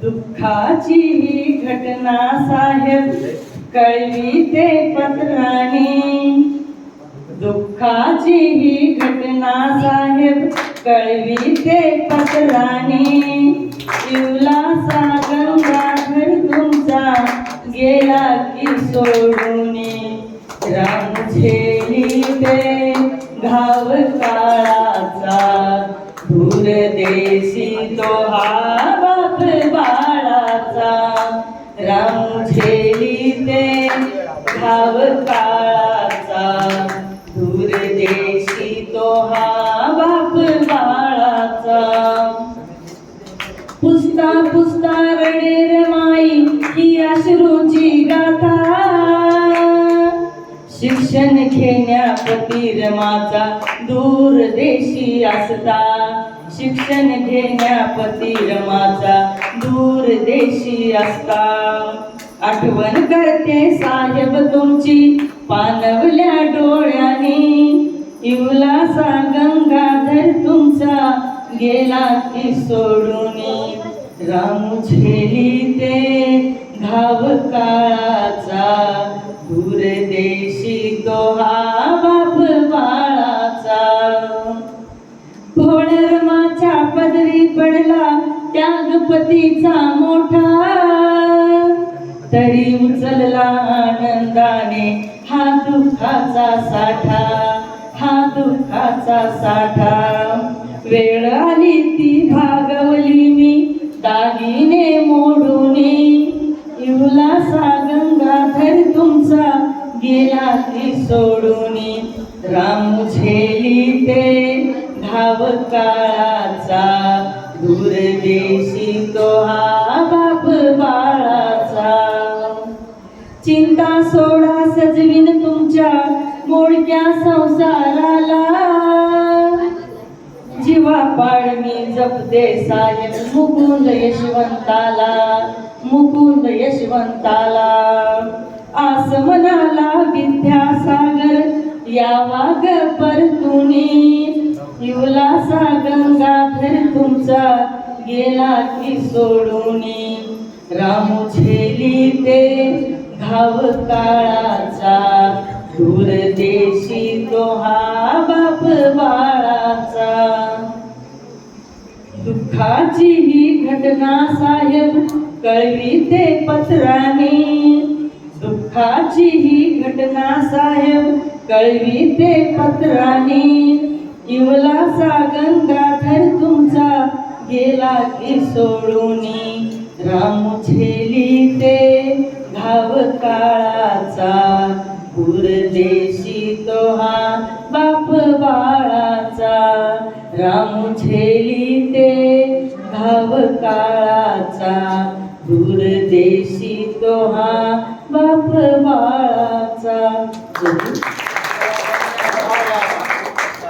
दुःखाची ही घटना साहेब कळविते पत्राने, दुःखाची ही घटना साहेब कळविते पत्राने. इवलासा गंगाधर तुमचा गेला की सोडूने, राम झेलीते घाव काळाचा, दूर देशी तो हा बाप बाळाचा. राम झेलीते घाव काळाचा, दूर देशी तो हा बाप बाळाचा. पुसता पुसता रडेर माई ही अश्रूची गाथा, शिक्षण घेण्यापती रमाचा दूर देशी असता. शिक्षण घेण्यापती रमाचा दूर देशी असता. आठवण करते साहेब तुमची पाणवल्या डोळ्याने, इवलासा गंगाधर तुमचा गेला की सोडूनी. राम झेलीते घाव काळाचा, दूर देशी तो हा बाप बाळाचा. भोळरमाच्या पदरी पडला त्यागपतीचा मोठा, तरी उचलला आनंदाने हा दुःखाचा साठा, हा दुःखाचा साठा. वेळ आली ती भागवली मी दागिने मोडूने, इवलासा गंगाधर तुमचा गेला की सोडूनी. राम झेलीते घाव काळाचा, दूर देशी तो हा बाप बाळाचा. चिंता सोडा सजवीन तुमच्या मोडक्या संसाराला, जीवा पाडमी जपते साहेब मुकुंद यशवंताला, मुकुंद यशवंताला. आस मनाला विद्यासागर यावा ग परतुनी, इवलासा गंगाधर तुमचा गेला की सोडूनी. राम झेलीते घाव काळाचा, दूर देशी तो हा बाप बाळाचा. दुःखाची ही घटना साहेब कळविते पत्राने, दुःखाची ही घटना साहेब कळविते पत्राने. इवलासा गंगाधर तुमचा गेला की सोडूनी. राम झेलीते घाव काळाचा, दूर देशी तो हा बाप बाळाचा. राम झेलीते घाव काळाचा, दूर देशी तो हा